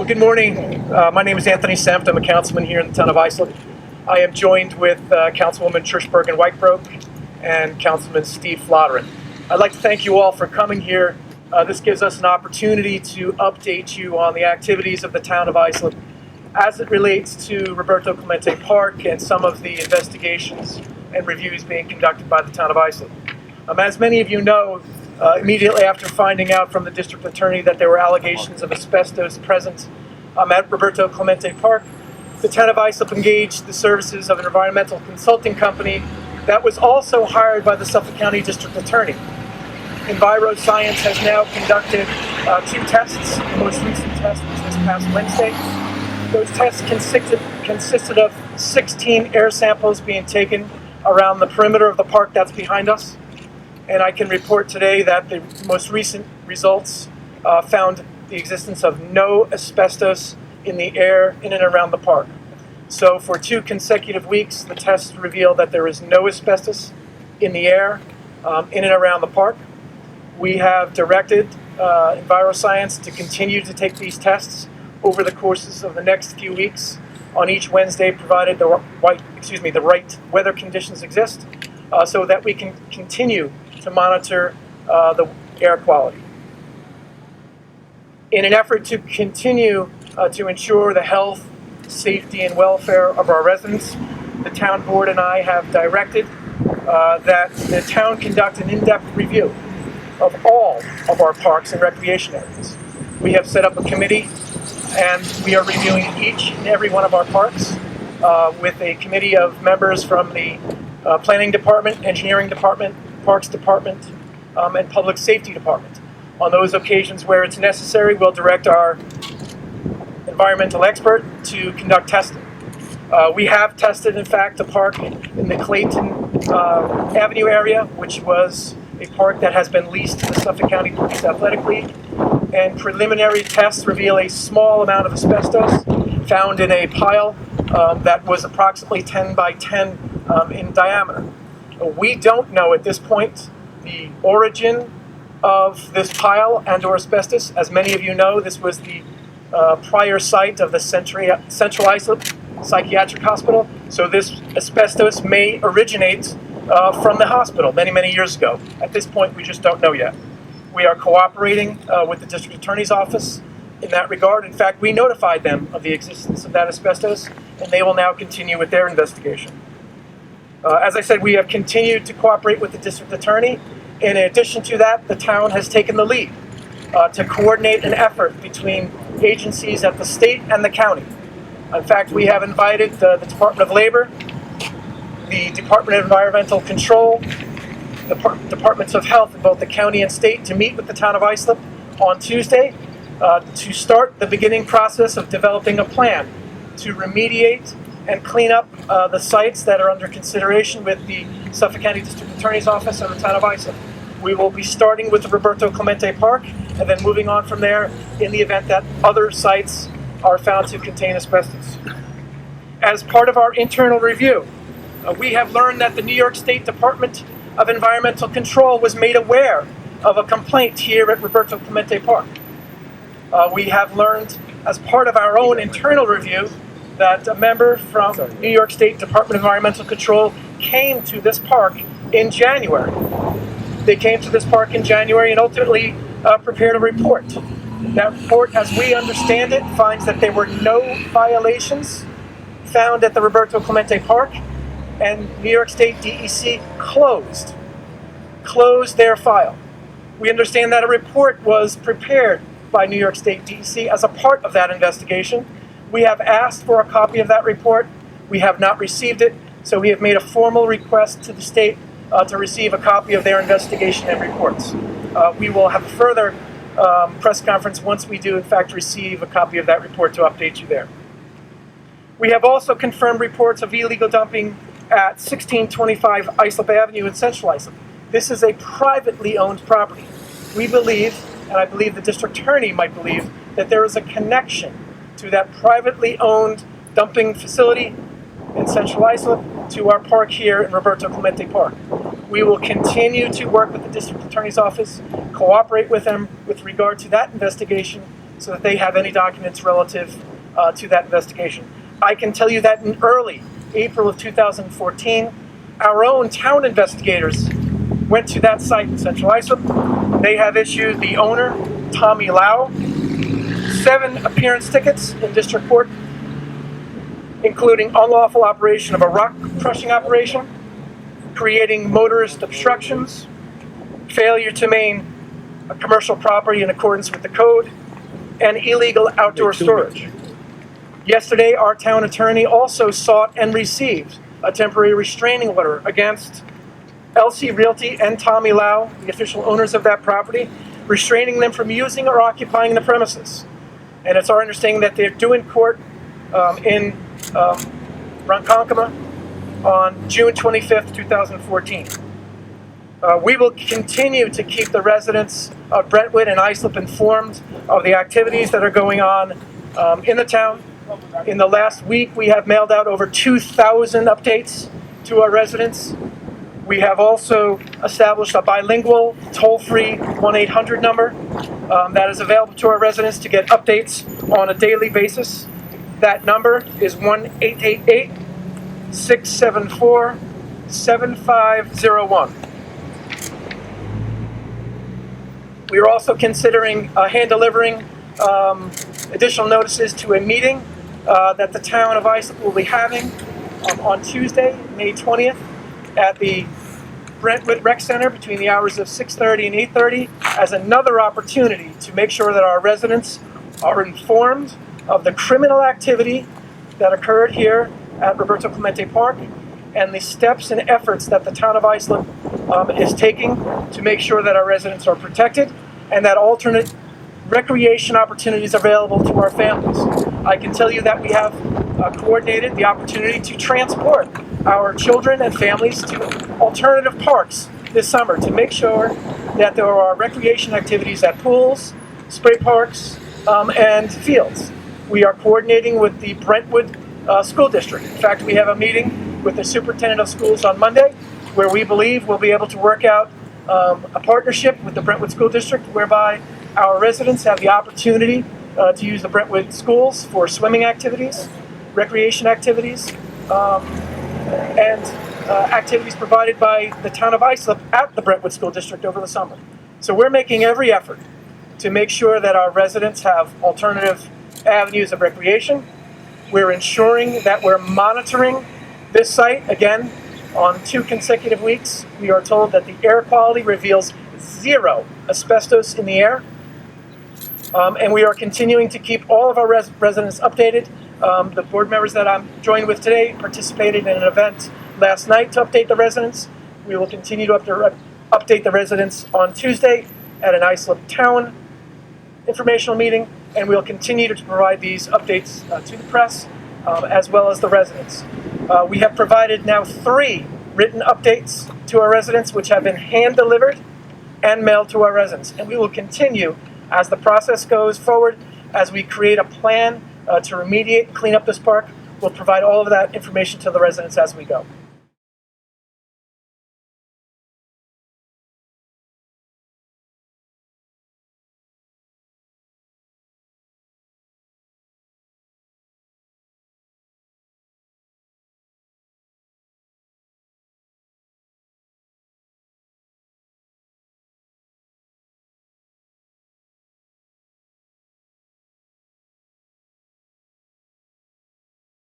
Well, good morning. My name is Anthony Senft. I'm a councilman here in the town of Islip. I am joined with Councilwoman Trish Bergin Weichbrodt and Councilman Steve Flotteron. I'd like to thank you all for coming here. This gives us an opportunity to update you on the activities of the town of Islip as it relates to Roberto Clemente Park and some of the investigations and reviews being conducted by the town of Islip. As many of you know, immediately after finding out from the district attorney that there were allegations of asbestos present at Roberto Clemente Park, the town of Islip engaged the services of an environmental consulting company that was also hired by the Suffolk County District Attorney. EnviroScience has now conducted 2 tests. The most recent test was this past Wednesday. Those tests consisted of 16 air samples being taken around the perimeter of the park that's behind us. And I can report today that the most recent results found the existence of no asbestos in the air in and around the park. So for 2 consecutive weeks, the tests revealed that there is no asbestos in the air in and around the park. We have directed EnviroScience to continue to take these tests over the courses of the next few weeks on each Wednesday, provided the right weather conditions exist, so that we can continue to monitor the air quality. In an effort to continue to ensure the health, safety, and welfare of our residents, the town board and I have directed that the town conduct an in-depth review of all of our parks and recreation areas. We have set up a committee and we are reviewing each and every one of our parks with a committee of members from the Planning Department, Engineering Department, Parks Department, and Public Safety Department. On those occasions where it's necessary, we'll direct our environmental expert to conduct testing. We have tested, in fact, a park in the Clayton Avenue area, which was a park that has been leased to the Suffolk County Police Athletic League, and preliminary tests reveal a small amount of asbestos found in a pile that was approximately 10 by 10 in diameter. We don't know at this point the origin of this pile and/or asbestos. As many of you know, this was the prior site of the Central Islip Psychiatric Hospital, so this asbestos may originate from the hospital many years ago. At this point, we just don't know yet. We are cooperating with the District Attorney's Office in that regard. In fact, we notified them of the existence of that asbestos, and they will now continue with their investigation. As I said, we have continued to cooperate with the District Attorney. In addition to that, the town has taken the lead to coordinate an effort between agencies at the state and the county. In fact, we have invited the Department of Labor, the Department of Environmental Control, the Departments of Health in both the county and state to meet with the town of Islip on Tuesday to start the beginning process of developing a plan to remediate and clean up the sites that are under consideration with the Suffolk County District Attorney's Office and the town of Islip. We will be starting with the Roberto Clemente Park and then moving on from there in the event that other sites are found to contain asbestos. As part of our internal review, we have learned that the New York State Department of Environmental Control was made aware of a complaint here at Roberto Clemente Park. We have learned as part of our own internal review that a member from New York State Department of Environmental Control came to this park in January. They came to this park in January and ultimately prepared a report. That report, as we understand it, finds that there were no violations found at the Roberto Clemente Park, and New York State DEC closed their file. We understand that a report was prepared by New York State DEC as a part of that investigation. We have asked for a copy of that report. We have not received it, so we have made a formal request to the state to receive a copy of their investigation and reports. We will have a further press conference once we do in fact receive a copy of that report to update you there. We have also confirmed reports of illegal dumping at 1625 Islip Avenue in Central Islip. This is a privately owned property. We believe, and I believe the district attorney might believe, that there is a connection to that privately owned dumping facility in Central Islip to our park here in Roberto Clemente Park. We will continue to work with the district attorney's office, cooperate with them with regard to that investigation, so that they have any documents relative to that investigation. I can tell you that in early April of 2014, our own town investigators went to that site in Central Islip. They have issued the owner, Tommy Lau, 7 appearance tickets in district court, including unlawful operation of a rock crushing operation, creating motorist obstructions, failure to maintain a commercial property in accordance with the code, and illegal outdoor storage. Yesterday, our town attorney also sought and received a temporary restraining order against LC Realty and Tommy Lau, the official owners of that property, restraining them from using or occupying the premises. And it's our understanding that they're due in court in Ronkonkoma on June 25th, 2014. We will continue to keep the residents of Brentwood and Islip informed of the activities that are going on in the town. In the last week, we have mailed out over 2,000 updates to our residents. We have also established a bilingual, toll-free 1-800 number that is available to our residents to get updates on a daily basis. That number is 1-888-674-7501. We are also considering hand-delivering additional notices to a meeting that the town of Islip will be having on Tuesday, May 20th, at the Brentwood Rec Center between the hours of 6:30 and 8:30 as another opportunity to make sure that our residents are informed of the criminal activity that occurred here at Roberto Clemente Park and the steps and efforts that the town of Islip is taking to make sure that our residents are protected and that alternate recreation opportunities are available to our families. I can tell you that we have coordinated the opportunity to transport our children and families to alternative parks this summer to make sure that there are recreation activities at pools, spray parks, and fields. We are coordinating with the Brentwood School District. In fact, we have a meeting with the superintendent of schools on Monday where we believe we'll be able to work out a partnership with the Brentwood School District whereby our residents have the opportunity to use the Brentwood schools for swimming activities, recreation activities, and activities provided by the town of Islip at the Brentwood School District over the summer. So we're making every effort to make sure that our residents have alternative avenues of recreation. We're ensuring that we're monitoring this site. Again, on 2 consecutive weeks, we are told that the air quality reveals 0 asbestos in the air. And we are continuing to keep all of our residents updated. The board members that I'm joined with today participated in an event last night to update the residents. We will continue to update the residents on Tuesday at an Islip Town informational meeting, and we'll continue to provide these updates to the press as well as the residents. We have provided now 3 written updates to our residents, which have been hand-delivered and mailed to our residents, and we will continue as the process goes forward, as we create a plan to remediate, clean up this park. We'll provide all of that information to the residents as we go.